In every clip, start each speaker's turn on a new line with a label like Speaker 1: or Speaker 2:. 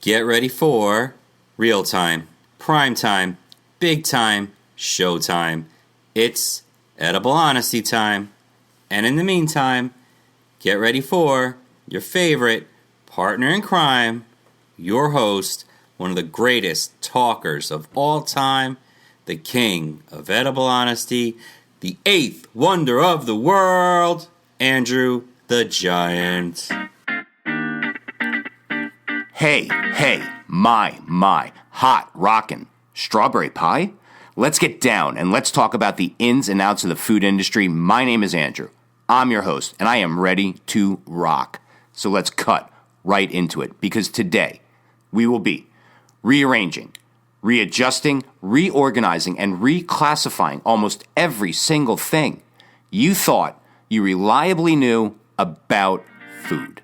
Speaker 1: Get ready for real time, prime time, big time, show time. It's edible honesty time. And in the meantime, get ready for your favorite partner in crime, your host, one of the greatest talkers of all time, the king of edible honesty, the eighth wonder of the world, Andrew the Giant.
Speaker 2: Hey, my, hot rockin' strawberry pie? Let's get down and let's talk about the ins and outs of the food industry. My name is Andrew. I'm your host, and I am ready to rock. So let's cut right into it, because today we will be rearranging, readjusting, reorganizing, and reclassifying almost every single thing you thought you reliably knew about food.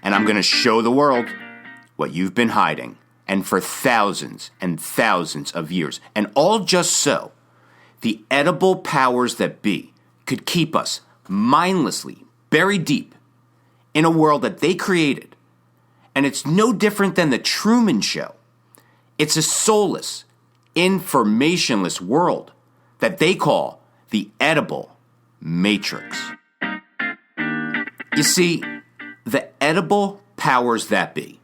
Speaker 2: And I'm going to show the world what you've been hiding, and for thousands and thousands of years. And all just so the edible powers that be could keep us mindlessly buried deep in a world that they created. And it's no different than the Truman Show. It's a soulless, informationless world that they call the edible matrix. You see, the edible powers that be,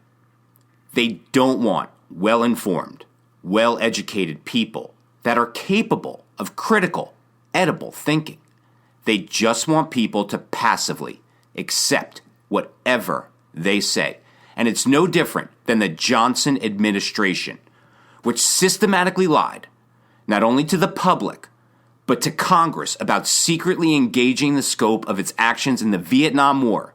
Speaker 2: they don't want well-informed, well-educated people that are capable of critical, edible thinking. They just want people to passively accept whatever they say. And it's no different than the Johnson administration, which systematically lied, not only to the public, but to Congress about secretly engaging the scope of its actions in the Vietnam War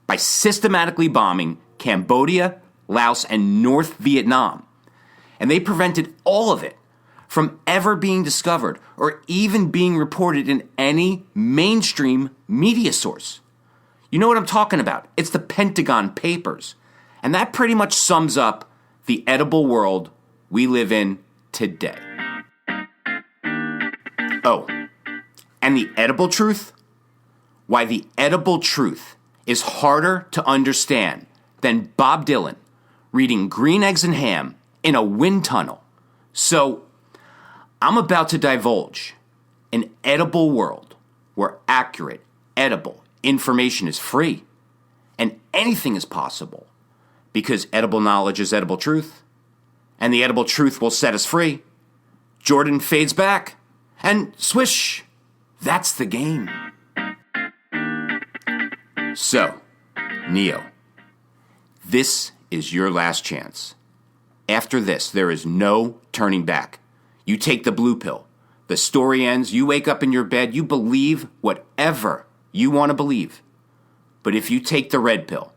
Speaker 2: by systematically bombing Cambodia, Laos, and North Vietnam. And they prevented all of it from ever being discovered or even being reported in any mainstream media source. You know what I'm talking about? It's the Pentagon Papers. And that pretty much sums up the edible world we live in today. Oh, and the edible truth? Why, the edible truth is harder to understand than Bob Dylan reading Green Eggs and Ham in a wind tunnel. So, I'm about to divulge an edible world where accurate, edible information is free and anything is possible, because edible knowledge is edible truth, and the edible truth will set us free. Jordan fades back, and swish, that's the game. So, Neo, this is your last chance. After this, there is no turning back. You take the blue pill. The story ends. You wake up in your bed. You believe whatever you want to believe. But if you take the red pill,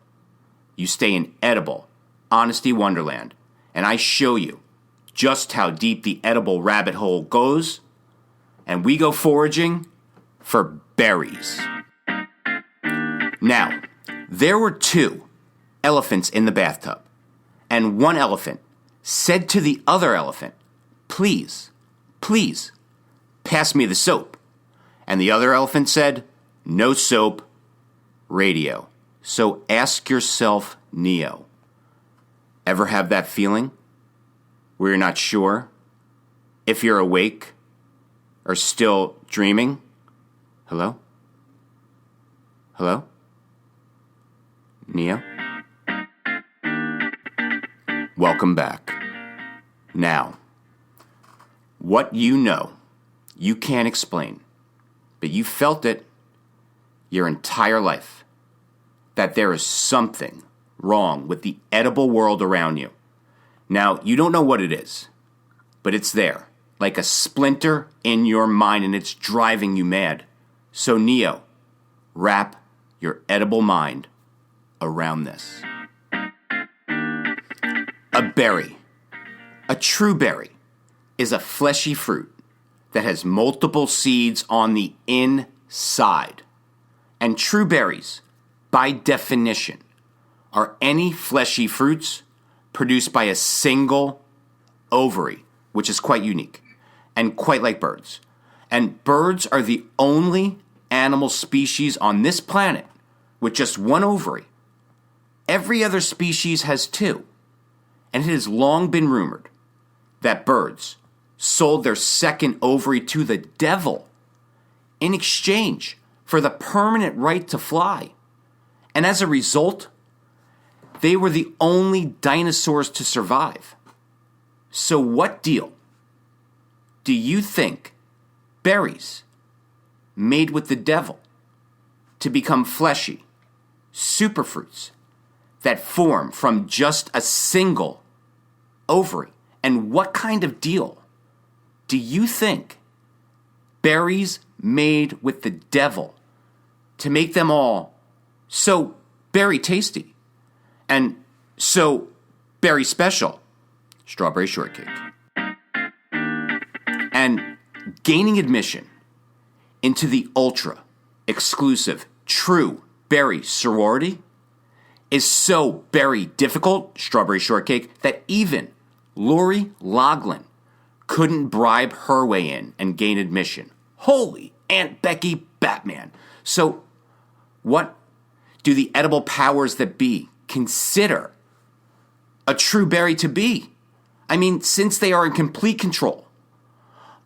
Speaker 2: you stay in edible honesty wonderland. And I show you just how deep the edible rabbit hole goes. And we go foraging for berries. Now, there were two elephants in the bathtub, and one elephant said to the other elephant, please, pass me the soap. And the other elephant said, no soap, radio. So ask yourself, Neo, ever have that feeling where you're not sure if you're awake or still dreaming? Hello? Neo? Welcome back. Now, what you know, you can't explain, but you felt it your entire life, that there is something wrong with the edible world around you. Now, you don't know what it is, but it's there, like a splinter in your mind, and it's driving you mad. So, Neo, wrap your edible mind around this. A berry, a true berry, is a fleshy fruit that has multiple seeds on the inside. And true berries, by definition, are any fleshy fruits produced by a single ovary, which is quite unique and quite like birds. And birds are the only animal species on this planet with just one ovary. every other species has too. And it has long been rumored that birds sold their second ovary to the devil in exchange for the permanent right to fly. And as a result, they were the only dinosaurs to survive. So what deal do you think berries made with the devil to become fleshy superfruits that form from just a single ovary? And what kind of deal do you think berries made with the devil to make them all so berry tasty and so berry special? Strawberry shortcake. And gaining admission into the ultra exclusive true berry sorority is so very difficult, strawberry shortcake, that even Lori Loughlin couldn't bribe her way in and gain admission. Holy Aunt Becky Batman. So what do the edible powers that be consider a true berry to be? I mean, since they are in complete control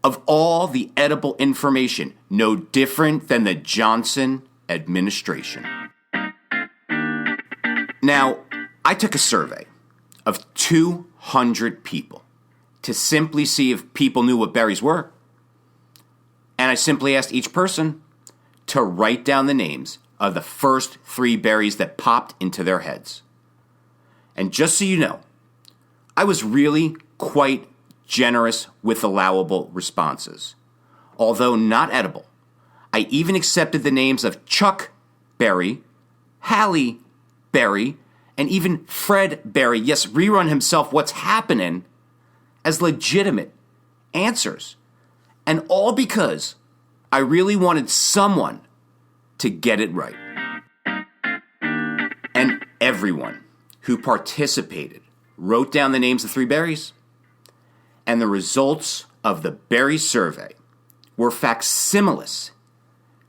Speaker 2: of all the edible information, no different than the Johnson administration. Now, I took a survey of 200 people to simply see if people knew what berries were. And I simply asked each person to write down the names of the first 3 berries that popped into their heads. And just so you know, I was really quite generous with allowable responses. Although not edible, I even accepted the names of Chuck Berry, Halle Berry, and even Fred Berry, yes, Rerun himself, what's happening, as legitimate answers. And all because I really wanted someone to get it right. And everyone who participated wrote down the names of 3 berries, and the results of the berry survey were facsimiles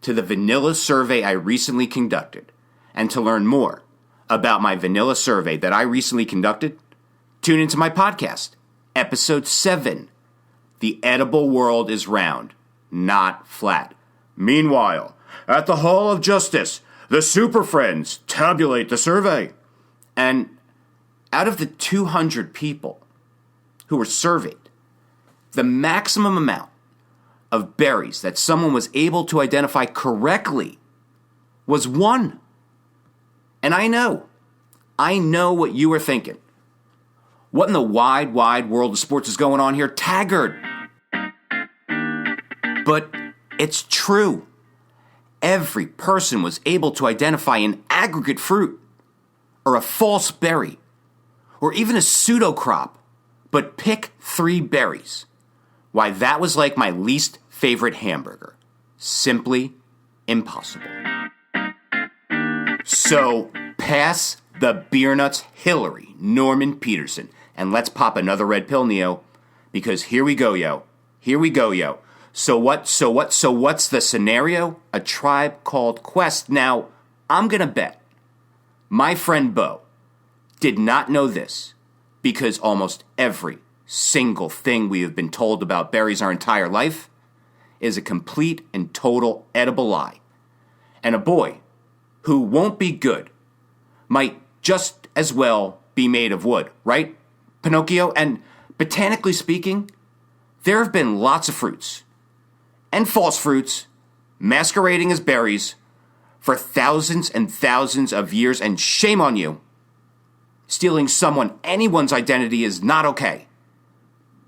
Speaker 2: to the vanilla survey I recently conducted. And to learn more about my vanilla survey that I recently conducted, tune into my podcast, episode 7, The Edible World is Round, Not Flat. Meanwhile, at the Hall of Justice, the Super Friends tabulate the survey. And out of the 200 people who were surveyed, the maximum amount of berries that someone was able to identify correctly was 1. And I know what you were thinking. What in the wide, wide world of sports is going on here? Taggart. But it's true. Every person was able to identify an aggregate fruit, or a false berry, or even a pseudocrop, but pick 3 berries. Why, that was like my least favorite hamburger. Simply impossible. So, pass the beer nuts, Hillary Norman Peterson, and let's pop another red pill, Neo, because here we go, yo. Here we go, yo. So what's the scenario? A Tribe Called Quest. Now, I'm gonna bet my friend Bo did not know this, because almost every single thing we have been told about berries our entire life is a complete and total edible lie. And a boy who won't be good might just as well be made of wood, right, Pinocchio? And botanically speaking, there have been lots of fruits and false fruits masquerading as berries for thousands and thousands of years, and shame on you. Stealing anyone's identity is not okay.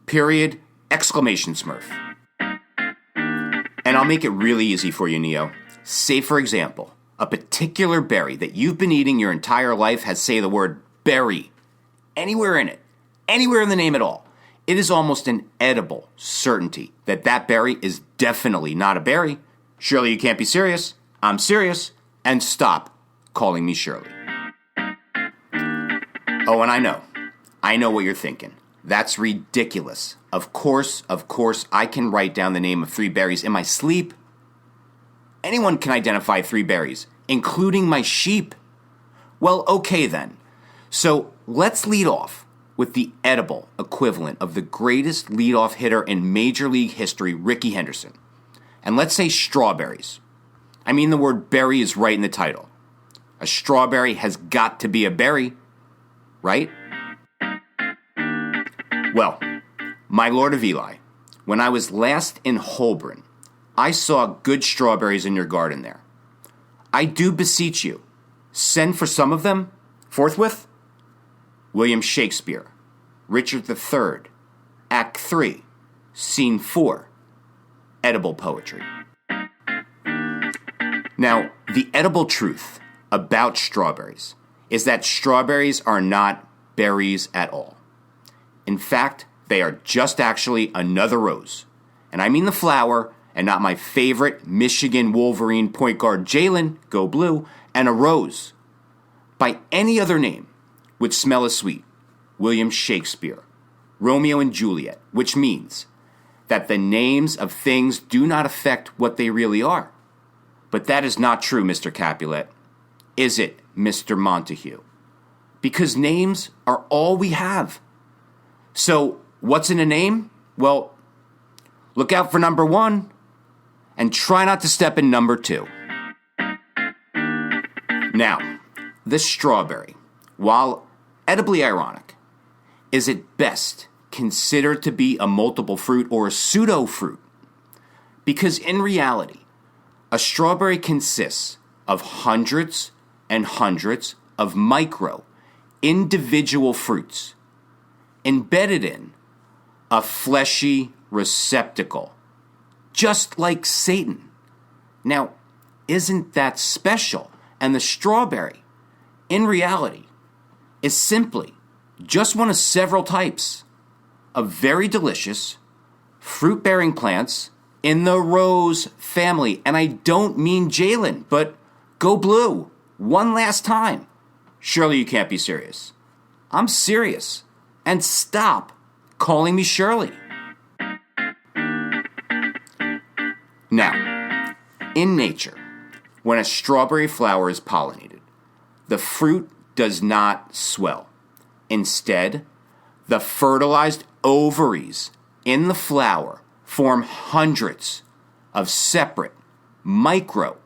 Speaker 2: Period. Exclamation Smurf. And I'll make it really easy for you, Neo. Say, for example, a particular berry that you've been eating your entire life has, say, the word berry anywhere in it, anywhere in the name at all. It is almost an edible certainty that that berry is definitely not a berry. Surely you can't be serious. I'm serious. And stop calling me Shirley. Oh, and I know what you're thinking. That's ridiculous. Of course, I can write down the name of 3 berries in my sleep. Anyone can identify 3 berries, including my sheep. Well, okay then. So let's lead off with the edible equivalent of the greatest leadoff hitter in Major League history, Rickey Henderson. And let's say strawberries. I mean, the word berry is right in the title. A strawberry has got to be a berry, right? Well, my Lord of Eli, when I was last in Holborn, I saw good strawberries in your garden there. I do beseech you, send for some of them forthwith. William Shakespeare, Richard III, Act 3, Scene 4, edible poetry. Now, the edible truth about strawberries is that strawberries are not berries at all. In fact, they are just actually another rose. And I mean the flower, and not my favorite Michigan Wolverine point guard Jalen, go blue, and a rose. By any other name would smell as sweet. William Shakespeare, Romeo and Juliet, which means that the names of things do not affect what they really are. But that is not true, Mr. Capulet. Is it, Mr. Montague? Because names are all we have. So, what's in a name? Well, look out for number 1 and try not to step in number 2. Now, this strawberry, while edibly ironic, is at best considered to be a multiple fruit or a pseudo fruit. Because in reality, a strawberry consists of hundreds and hundreds of micro, individual fruits embedded in a fleshy receptacle, just like Satan. Now, isn't that special? And the strawberry, in reality, is simply just one of several types of very delicious fruit-bearing plants in the rose family. And I don't mean Jalen, but go blue one last time. Surely you can't be serious. I'm serious. And stop calling me Shirley. Now, in nature, when a strawberry flower is pollinated, the fruit does not swell. Instead, the fertilized ovaries in the flower form hundreds of separate, micro,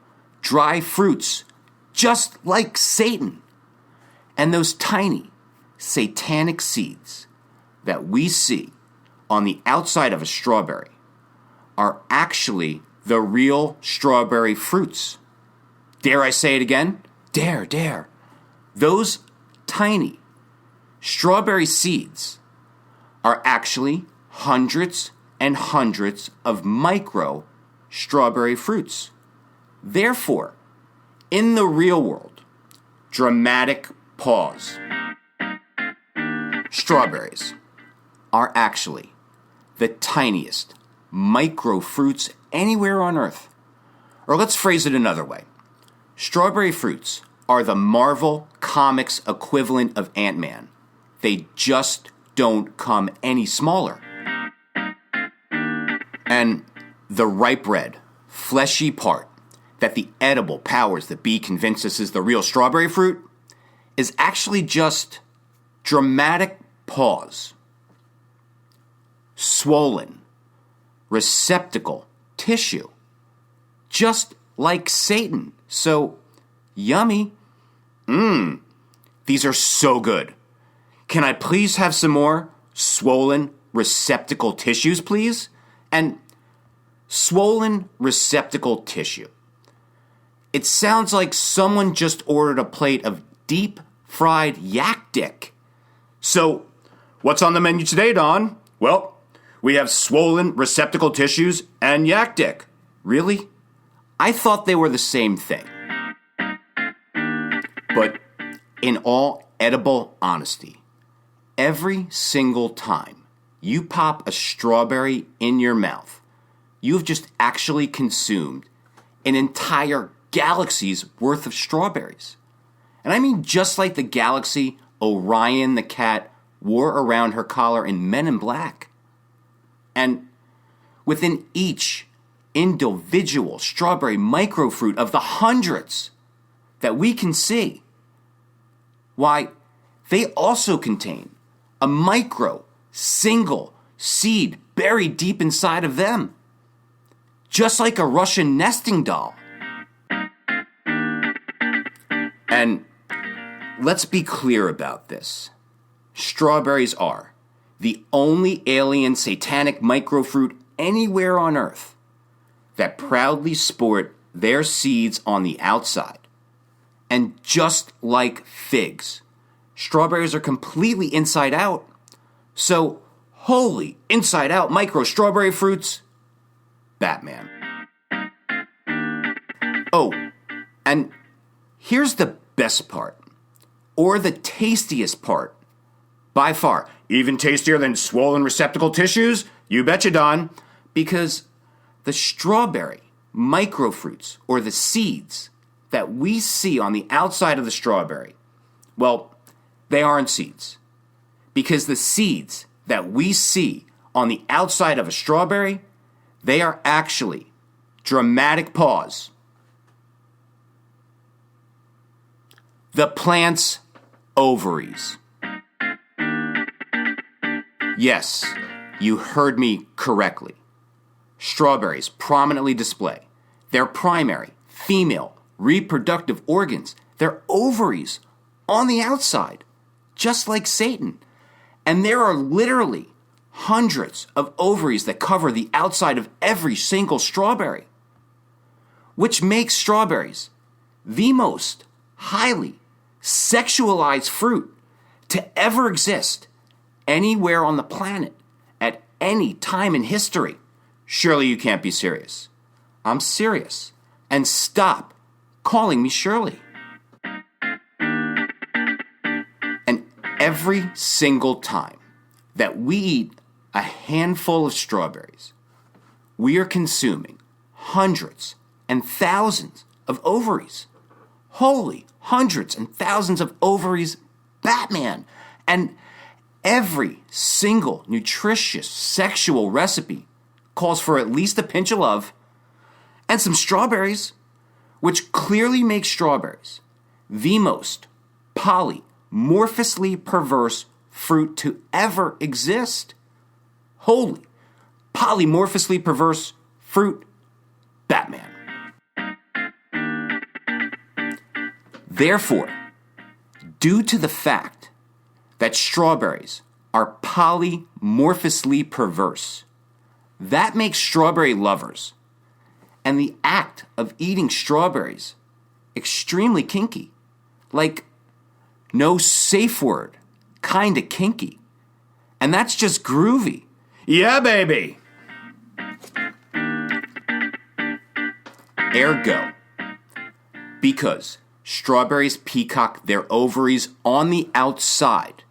Speaker 2: dry fruits, just like Satan. And those tiny, satanic seeds that we see on the outside of a strawberry are actually the real strawberry fruits. Dare I say it again? Dare. Those tiny strawberry seeds are actually hundreds and hundreds of micro strawberry fruits. Therefore, in the real world, dramatic pause. Strawberries are actually the tiniest micro fruits anywhere on Earth. Or let's phrase it another way. Strawberry fruits are the Marvel Comics equivalent of Ant-Man. They just don't come any smaller. And the ripe red, fleshy part that the edible powers that be convinced us is the real strawberry fruit is actually just dramatic pause. Swollen, receptacle tissue, just like Satan. So, yummy. These are so good. Can I please have some more swollen receptacle tissues, please? And swollen receptacle tissue. It sounds like someone just ordered a plate of deep fried yak dick. So, what's on the menu today, Don? Well, we have swollen receptacle tissues and yak dick. Really? I thought they were the same thing. But in all edible honesty, every single time you pop a strawberry in your mouth, you've just actually consumed an entire galaxy's worth of strawberries. And I mean just like the galaxy Orion the cat wore around her collar in Men in Black. And within each individual strawberry microfruit of the hundreds that we can see, Why, they also contain a micro, single seed buried deep inside of them. Just like a Russian nesting doll. And let's be clear about this. Strawberries are the only alien satanic microfruit anywhere on Earth that proudly sport their seeds on the outside. And just like figs, strawberries are completely inside out. So, holy inside out micro strawberry fruits, Batman. Oh, and here's the best part, or the tastiest part. By far, even tastier than swollen receptacle tissues? You betcha, Don. Because the strawberry microfruits, or the seeds that we see on the outside of the strawberry, well, they aren't seeds. Because the seeds that we see on the outside of a strawberry, they are actually, dramatic pause, the plant's ovaries. Yes, you heard me correctly. Strawberries prominently display their primary female reproductive organs, their ovaries, on the outside, just like Satan. And there are literally hundreds of ovaries that cover the outside of every single strawberry, which makes strawberries the most highly sexualized fruit to ever exist anywhere on the planet at any time in history. Surely you can't be serious. I'm serious. And stop calling me Shirley. And every single time that we eat a handful of strawberries, we are consuming hundreds and thousands of ovaries. Holy hundreds and thousands of ovaries, Batman. And every single nutritious sexual recipe calls for at least a pinch of love and some strawberries, which clearly makes strawberries the most polymorphously perverse fruit to ever exist. Holy polymorphously perverse fruit, Batman. Therefore, due to the fact that strawberries are polymorphously perverse, that makes strawberry lovers and the act of eating strawberries extremely kinky. Like, no safe word, kinda kinky. And that's just groovy. Yeah, baby! Ergo, because strawberries peacock their ovaries on the outside,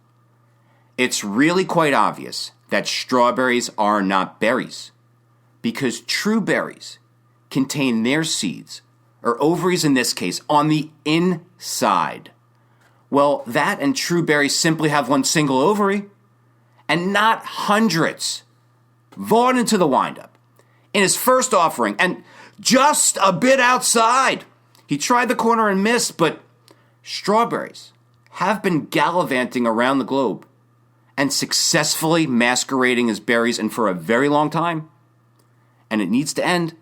Speaker 2: it's really quite obvious that strawberries are not berries, because true berries contain their seeds, or ovaries in this case, on the inside. Well, that and true berries simply have one single ovary, and not hundreds. Vaughn into the windup. In his first offering, and just a bit outside, he tried the corner and missed, but strawberries have been gallivanting around the globe and successfully masquerading as berries and for a very long time. And it needs to end.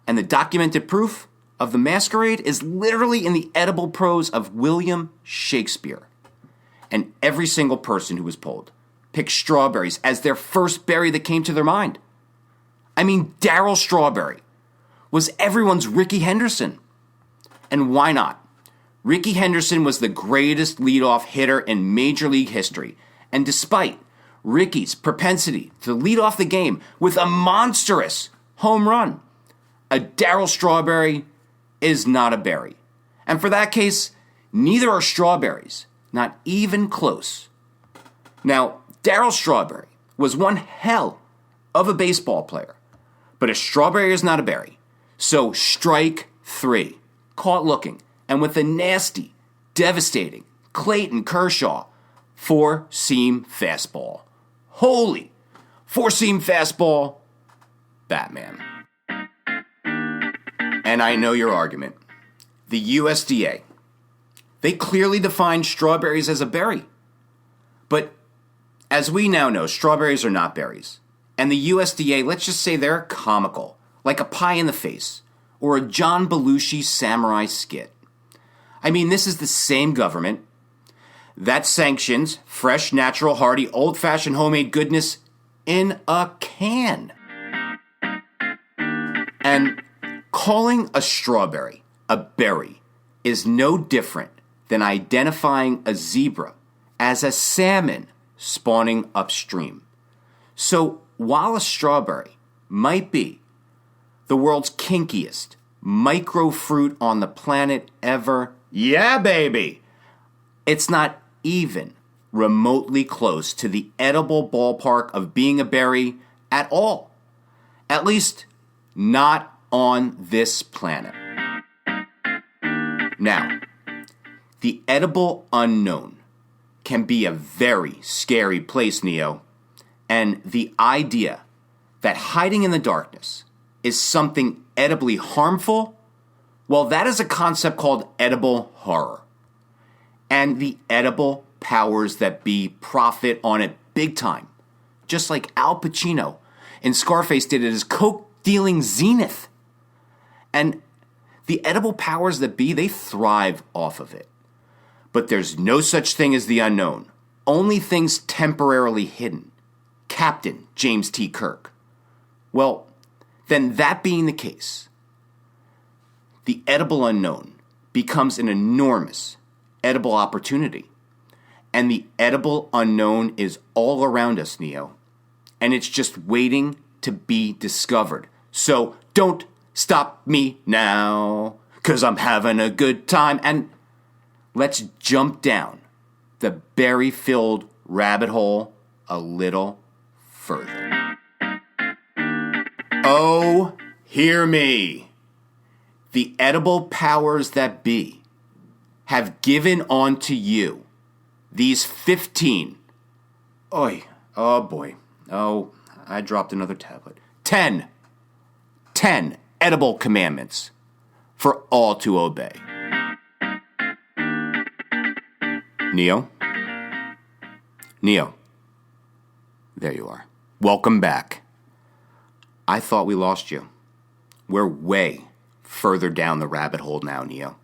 Speaker 2: And the documented proof of the masquerade is literally in the edible prose of William Shakespeare. And every single person who was polled picked strawberries as their first berry that came to their mind. I mean, Darryl Strawberry was everyone's Ricky Henderson. And why not? Ricky Henderson was the greatest leadoff hitter in Major League history. And despite Ricky's propensity to lead off the game with a monstrous home run, a Darryl Strawberry is not a berry. And for that case, neither are strawberries, not even close. Now, Darryl Strawberry was one hell of a baseball player, but a strawberry is not a berry. So strike three. Caught looking, and with a nasty, devastating Clayton Kershaw four-seam fastball. Holy four-seam fastball, Batman. And I know your argument. The USDA, They clearly define strawberries as a berry. But as we now know, strawberries are not berries. And the USDA, let's just say they're comical, like a pie in the face, or a John Belushi samurai skit. I mean, this is the same government that sanctions fresh, natural, hearty, old-fashioned homemade goodness in a can. And calling a strawberry a berry is no different than identifying a zebra as a salmon spawning upstream. So while a strawberry might be the world's kinkiest micro fruit on the planet ever, yeah, baby, it's not even remotely close to the edible ballpark of being a berry at all. At least, not on this planet. Now, the edible unknown can be a very scary place, Neo. And the idea that hiding in the darkness is something edibly harmful, well, that is a concept called edible horror. And the edible powers that be profit on it big time. Just like Al Pacino in Scarface did at his coke-dealing zenith. And the edible powers that be, they thrive off of it. But there's no such thing as the unknown. Only things temporarily hidden. Captain James T. Kirk. Well, then that being the case, the edible unknown becomes an enormous edible opportunity. And the edible unknown is all around us, Neo. And it's just waiting to be discovered. So don't stop me now, 'cause I'm having a good time. And let's jump down the berry-filled rabbit hole a little further. Oh, hear me. The edible powers that be have given unto you these 15. Oh boy. Oh, I dropped another tablet. 10 edible commandments for all to obey. Neo? There you are. Welcome back. I thought we lost you. We're way further down the rabbit hole now, Neo.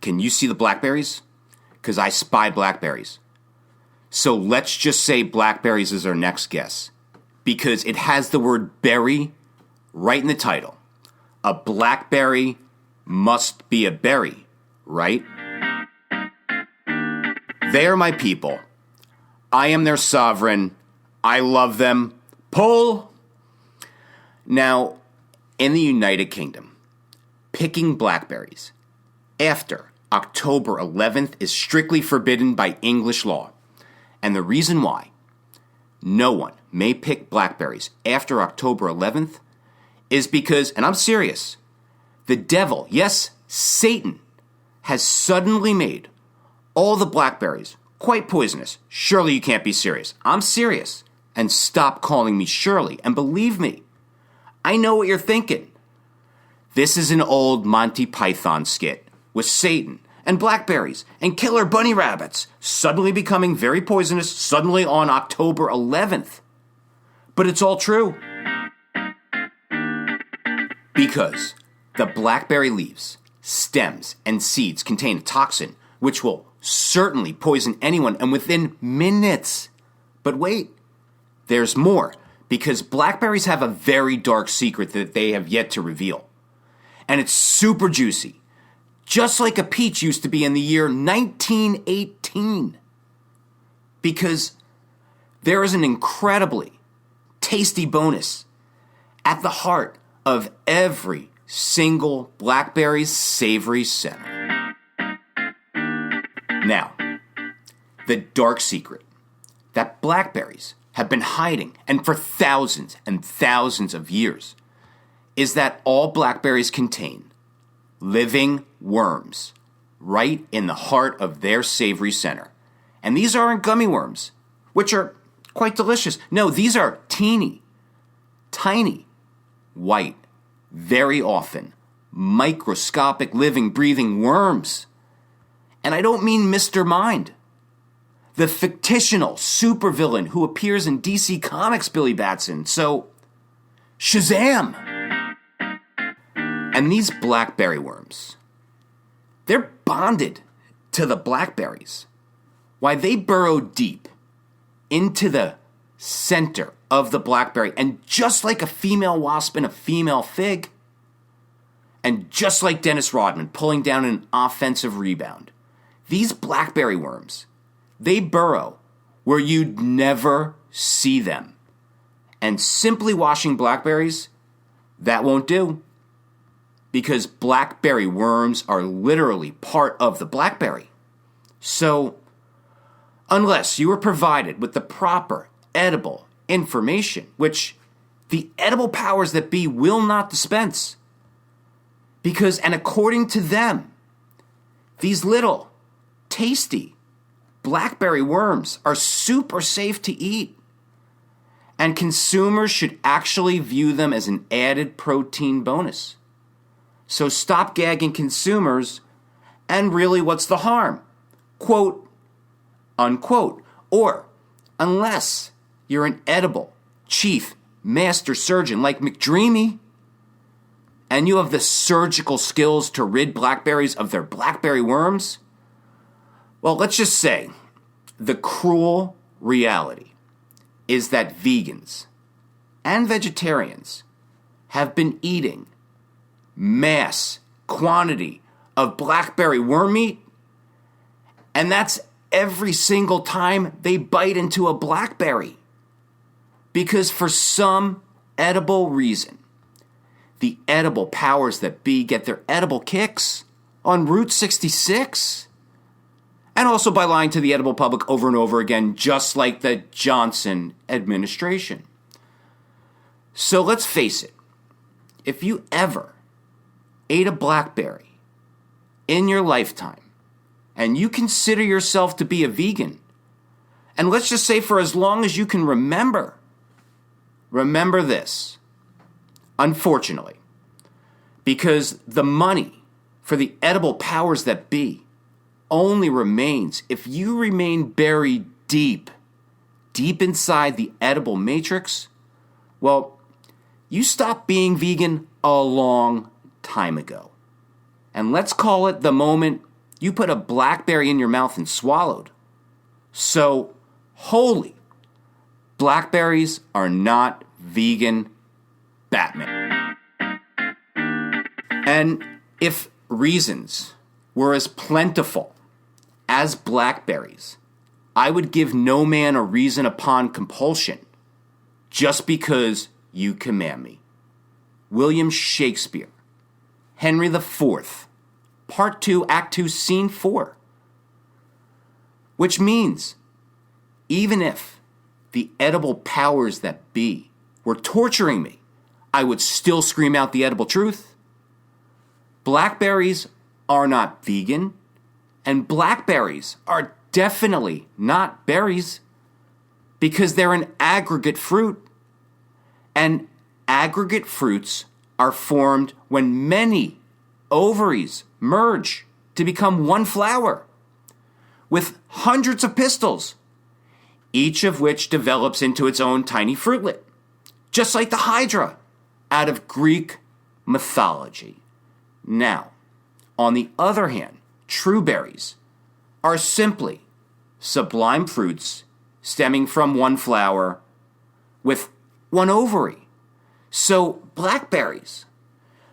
Speaker 2: Can you see the blackberries? 'Cause I spy blackberries. So let's just say blackberries is our next guess, because it has the word berry right in the title. A blackberry must be a berry, right? They are my people. I am their sovereign. I love them. Pull! Now, in the United Kingdom, picking blackberries after October 11th is strictly forbidden by English law. And the reason why no one may pick blackberries after October 11th is because, and I'm serious, the devil, yes, Satan, has suddenly made all the blackberries quite poisonous. Surely you can't be serious. I'm serious. And stop calling me Shirley. And believe me, I know what you're thinking. This is an old Monty Python skit with Satan and blackberries and killer bunny rabbits suddenly becoming very poisonous suddenly on October 11th. But it's all true. Because the blackberry leaves, stems, and seeds contain a toxin which will certainly poison anyone and within minutes. But wait, there's more, because blackberries have a very dark secret that they have yet to reveal. And it's super juicy, just like a peach used to be in the year 1918. Because there is an incredibly tasty bonus at the heart of every single blackberry's savory center. Now, the dark secret that blackberries have been hiding, and for thousands and thousands of years, is that all blackberries contain living worms right in the heart of their savory center. And these aren't gummy worms, which are quite delicious. No, these are teeny, tiny, white, very often microscopic living, breathing worms. And I don't mean Mr. Mind, the fictional supervillain who appears in DC Comics, Billy Batson. So, Shazam! And these blackberry worms, they're bonded to the blackberries. Why, they burrow deep into the center of the blackberry. And just like a female wasp and a female fig, and just like Dennis Rodman pulling down an offensive rebound, these blackberry worms, they burrow where you'd never see them. And simply washing blackberries, that won't do. Because blackberry worms are literally part of the blackberry. So, unless you are provided with the proper edible information, which the edible powers that be will not dispense, because, and according to them, these little tasty blackberry worms are super safe to eat, and consumers should actually view them as an added protein bonus. So stop gagging consumers, and really, what's the harm? Quote, unquote. Or, unless you're an edible chief master surgeon like McDreamy, and you have the surgical skills to rid blackberries of their blackberry worms, well, let's just say the cruel reality is that vegans and vegetarians have been eating mass quantity of blackberry worm meat, and that's every single time they bite into a blackberry. Because for some edible reason, the edible powers that be get their edible kicks on Route 66, and also by lying to the edible public over and over again, just like the Johnson administration. So let's face it, if you ever ate a blackberry in your lifetime, and you consider yourself to be a vegan, and let's just say for as long as you can remember this, unfortunately, because the money for the edible powers that be only remains if you remain buried deep inside the edible matrix, well, you stopped being vegan a long time ago. And let's call it the moment you put a blackberry in your mouth and swallowed. So, holy, blackberries are not vegan, Batman. And if reasons were as plentiful as blackberries, I would give no man a reason upon compulsion just because you command me. William Shakespeare, Henry IV, Part 2, Act 2, Scene 4. Which means, even if the edible powers that be were torturing me, I would still scream out the edible truth. Blackberries are not vegan, and blackberries are definitely not berries because they're an aggregate fruit. And aggregate fruits are formed when many ovaries merge to become one flower with hundreds of pistils, each of which develops into its own tiny fruitlet, just like the Hydra out of Greek mythology. Now, on the other hand, true berries are simply sublime fruits stemming from one flower with one ovary. So blackberries,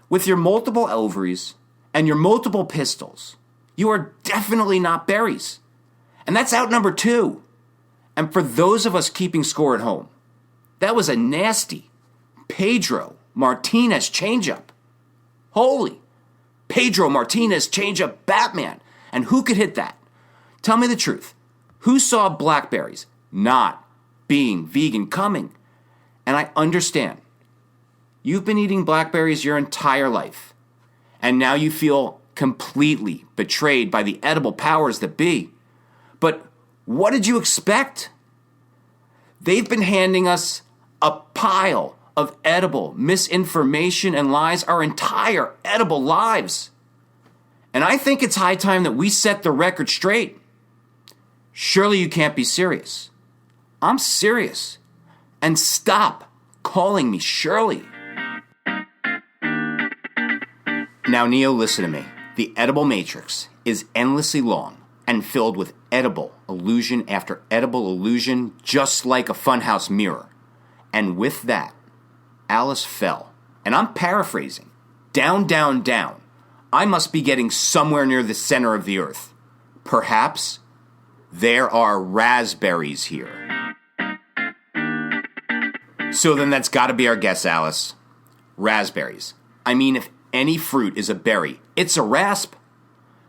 Speaker 2: with your multiple ovaries and your multiple pistils, you are definitely not berries. And that's out number 2. And for those of us keeping score at home, that was a nasty Pedro Martinez changeup. Holy Pedro Martinez changeup, Batman. And who could hit that? Tell me the truth. Who saw blackberries not being vegan coming? And I understand. You've been eating blackberries your entire life. And now you feel completely betrayed by the edible powers that be. But what did you expect? They've been handing us a pile of edible misinformation and lies our entire edible lives. And I think it's high time that we set the record straight. Surely you can't be serious. I'm serious. And stop calling me Shirley. Now, Neo, listen to me. The edible matrix is endlessly long and filled with edible illusion after edible illusion, just like a funhouse mirror. And with that, Alice fell. And I'm paraphrasing. Down, down, down. I must be getting somewhere near the center of the earth. Perhaps there are raspberries here. So then that's got to be our guess, Alice. Raspberries. I mean, if any fruit is a berry, it's a rasp.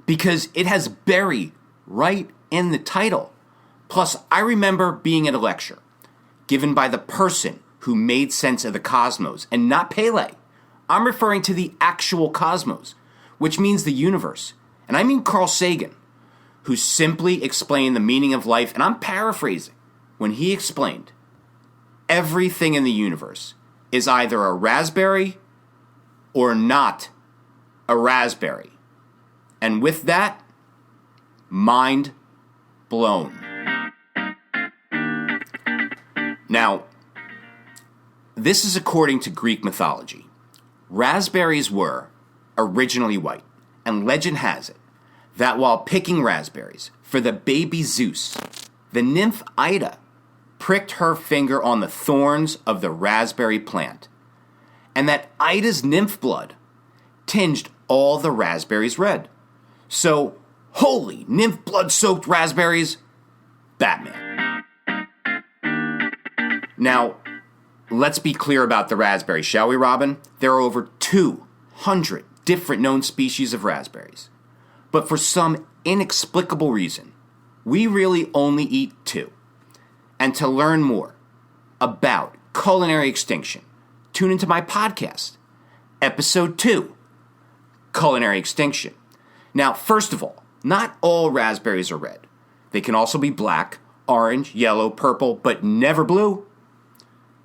Speaker 2: Because it has berry right in the title. Plus, I remember being at a lecture given by the person who made sense of the cosmos, and not Pele. I'm referring to the actual cosmos, which means the universe. And I mean Carl Sagan, who simply explained the meaning of life, and I'm paraphrasing, when he explained, everything in the universe is either a raspberry or not a raspberry. And with that, mind blown. Now, this is according to Greek mythology. Raspberries were originally white, and legend has it that while picking raspberries for the baby Zeus, the nymph Ida pricked her finger on the thorns of the raspberry plant, and that Ida's nymph blood tinged all the raspberries red. So, holy nymph blood-soaked raspberries, Batman. Now, let's be clear about the raspberry, shall we, Robin? There are over 200 different known species of raspberries. But for some inexplicable reason, we really only eat 2. And to learn more about culinary extinction, tune into my podcast, Episode 2, Culinary Extinction. Now, first of all, not all raspberries are red. They can also be black, orange, yellow, purple, but never blue.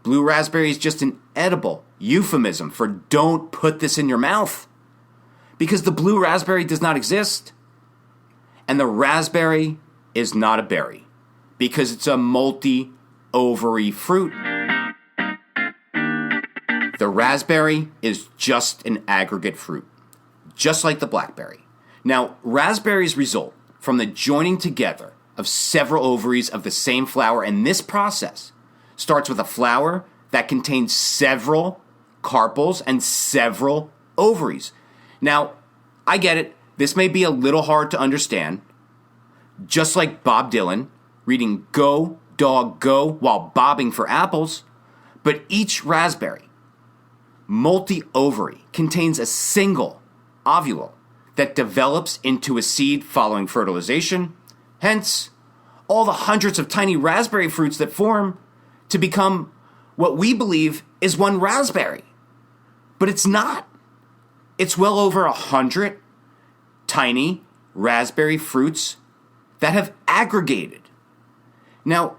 Speaker 2: Blue raspberry is just an edible euphemism for don't put this in your mouth. Because the blue raspberry does not exist. And the raspberry is not a berry. Because it's a multi-ovary fruit. The raspberry is just an aggregate fruit. Just like the blackberry. Now, raspberries result from the joining together of several ovaries of the same flower, and this process starts with a flower that contains several carpels and several ovaries. Now, I get it. This may be a little hard to understand. Just like Bob Dylan reading Go, Dog, Go while bobbing for apples. But each raspberry, multi-ovary, contains a single ovule that develops into a seed following fertilization. Hence, all the hundreds of tiny raspberry fruits that form to become what we believe is one raspberry. But it's not. It's well over 100 tiny raspberry fruits that have aggregated. Now,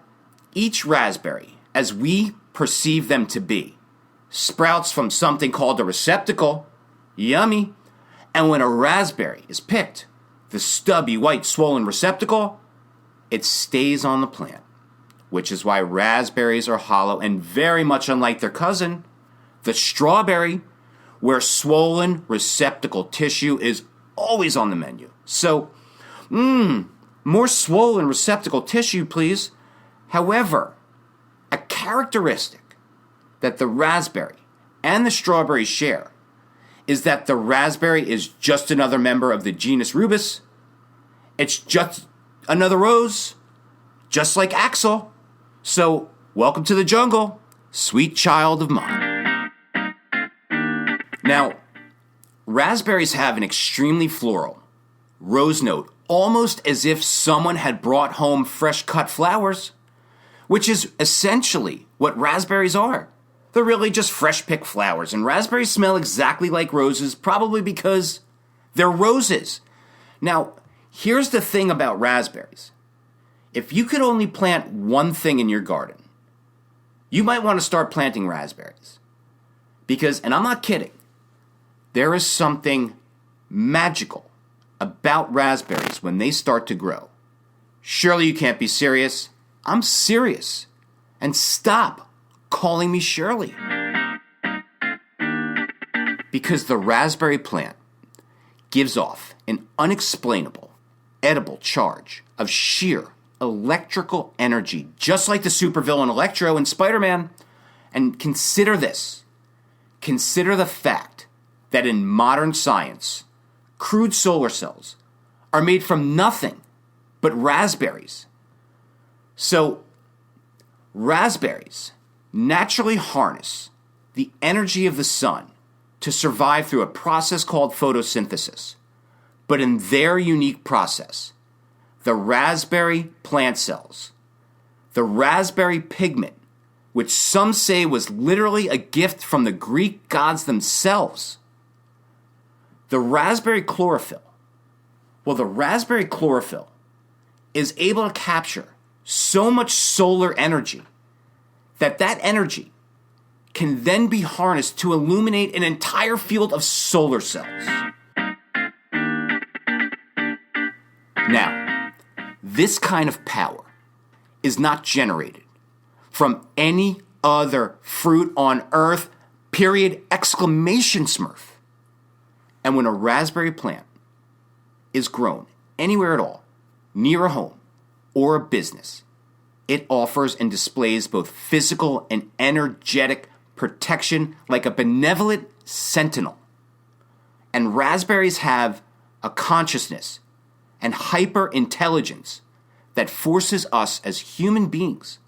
Speaker 2: each raspberry, as we perceive them to be, sprouts from something called a receptacle. Yummy. And when a raspberry is picked, the stubby, white, swollen receptacle, it stays on the plant, which is why raspberries are hollow and very much unlike their cousin, the strawberry, where swollen receptacle tissue is always on the menu. So, more swollen receptacle tissue, please. However, a characteristic that the raspberry and the strawberry share is that the raspberry is just another member of the genus Rubus. It's just another rose, just like Axel. So, welcome to the jungle, sweet child of mine. Now, raspberries have an extremely floral rose note, almost as if someone had brought home fresh cut flowers, which is essentially what raspberries are. They're really just fresh picked flowers, and raspberries smell exactly like roses, probably because they're roses. Now, here's the thing about raspberries. If you could only plant one thing in your garden, you might want to start planting raspberries. Because, and I'm not kidding, there is something magical about raspberries when they start to grow. Surely you can't be serious. I'm serious. And stop calling me Shirley. Because the raspberry plant gives off an unexplainable, edible charge of sheer electrical energy, just like the supervillain Electro in Spider-Man. And consider this. Consider the fact that in modern science, crude solar cells are made from nothing but raspberries. So, raspberries naturally harness the energy of the sun to survive through a process called photosynthesis. But in their unique process, the raspberry plant cells, the raspberry pigment, which some say was literally a gift from the Greek gods themselves, the raspberry chlorophyll, the raspberry chlorophyll is able to capture so much solar energy that energy can then be harnessed to illuminate an entire field of solar cells. Now, this kind of power is not generated from any other fruit on earth, period, exclamation smurf. And when a raspberry plant is grown anywhere at all, near a home or a business, it offers and displays both physical and energetic protection like a benevolent sentinel. And raspberries have a consciousness and hyper intelligence that forces us as human beings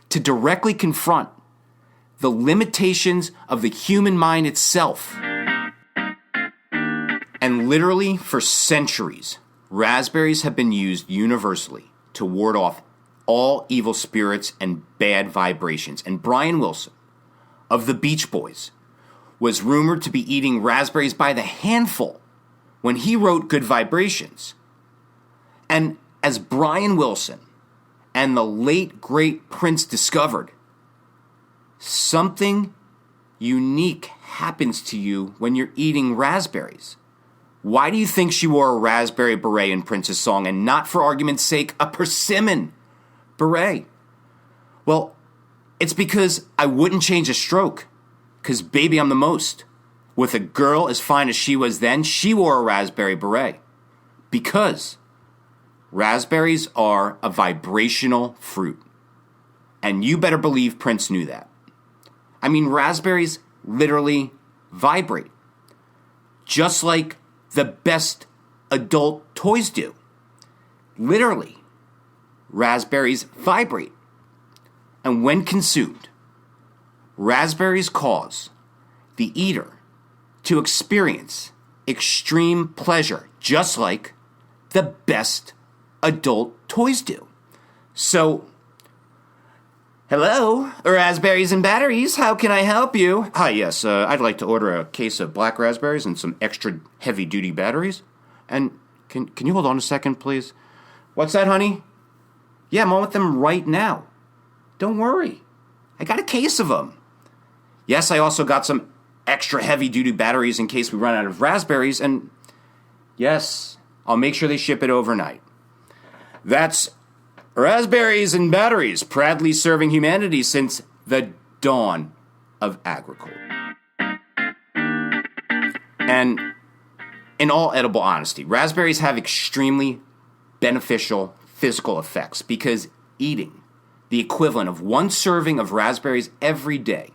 Speaker 2: to directly confront the limitations of the human mind itself. And literally for centuries, raspberries have been used universally to ward off all evil spirits and bad vibrations. And Brian Wilson of the Beach Boys was rumored to be eating raspberries by the handful when he wrote Good Vibrations. And as Brian Wilson and the late great Prince discovered, something unique happens to you when you're eating raspberries. Why do you think she wore a raspberry beret in Prince's song and not, for argument's sake, a persimmon beret? Well, it's because I wouldn't change a stroke. Because, baby, I'm the most. With a girl as fine as she was then, she wore a raspberry beret. Because raspberries are a vibrational fruit. And you better believe Prince knew that. I mean, raspberries literally vibrate. Just like the best adult toys do. Literally, raspberries vibrate. And when consumed, raspberries cause the eater to experience extreme pleasure, just like the best adult toys do. So, hello, raspberries and batteries, how can I help you? Hi, yes, I'd like to order a case of black raspberries and some extra heavy-duty batteries. And can you hold on a second, please? What's that, honey? Yeah, I'm on with them right now. Don't worry. I got a case of them. Yes, I also got some extra heavy-duty batteries in case we run out of raspberries. And yes, I'll make sure they ship it overnight. That's raspberries and batteries, proudly serving humanity since the dawn of agriculture. And in all edible honesty, raspberries have extremely beneficial physical effects because eating the equivalent of one serving of raspberries every day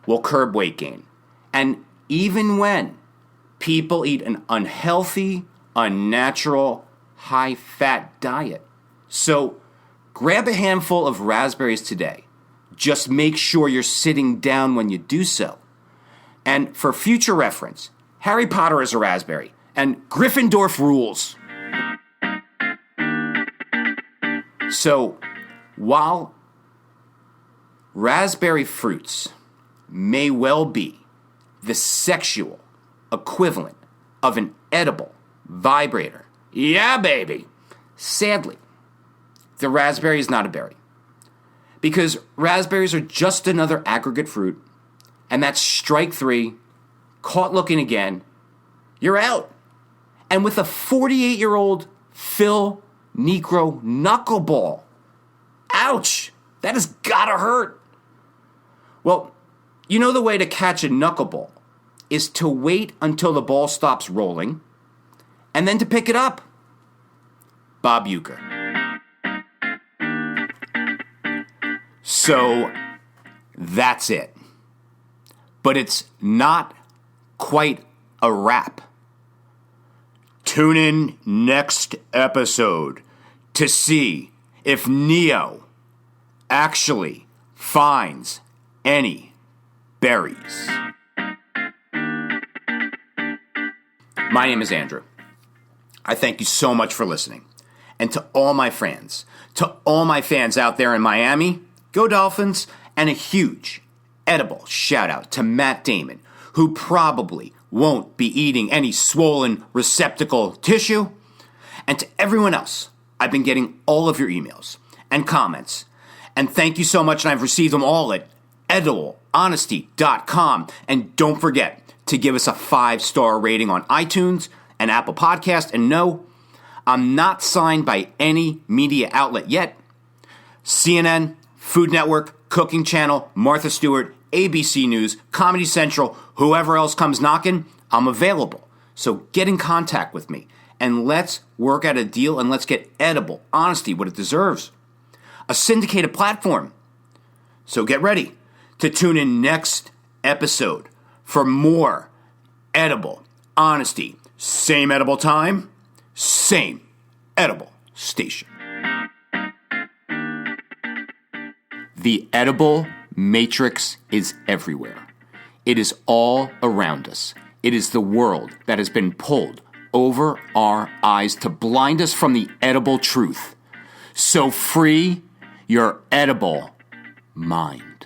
Speaker 2: will curb weight gain. And even when people eat an unhealthy, unnatural, high-fat diet. So grab a handful of raspberries today. Just make sure you're sitting down when you do so. And for future reference, Harry Potter is a raspberry, and Gryffindor rules. So, while raspberry fruits may well be the sexual equivalent of an edible vibrator, yeah, baby, sadly, the raspberry is not a berry. Because raspberries are just another aggregate fruit, and that's strike three, caught looking again, you're out. and with a 48-year-old Phil Necro knuckleball. Ouch! That has gotta hurt. Well, you know the way to catch a knuckleball is to wait until the ball stops rolling and then to pick it up. Bob Uecker. So that's it. But it's not quite a wrap. Tune in next episode to see if Neo actually finds any berries. My name is Andrew. I thank you so much for listening. And to all my fans out there in Miami, go Dolphins, and a huge edible shout out to Matt Damon, who probably won't be eating any swollen receptacle tissue. And to everyone else, I've been getting all of your emails and comments. And thank you so much, and I've received them all at ElitePodcasts-dot-net. And don't forget to give us a 5-star rating on iTunes and Apple Podcasts. And no, I'm not signed by any media outlet yet. CNN, Food Network, Cooking Channel, Martha Stewart, ABC News, Comedy Central, whoever else comes knocking, I'm available. So get in contact with me and let's work out a deal and let's get edible honesty what it deserves. A syndicated platform. So get ready to tune in next episode for more edible honesty. Same edible time, same edible station. The edible matrix is everywhere. It is all around us. It is the world that has been pulled over our eyes to blind us from the edible truth. So free your edible mind.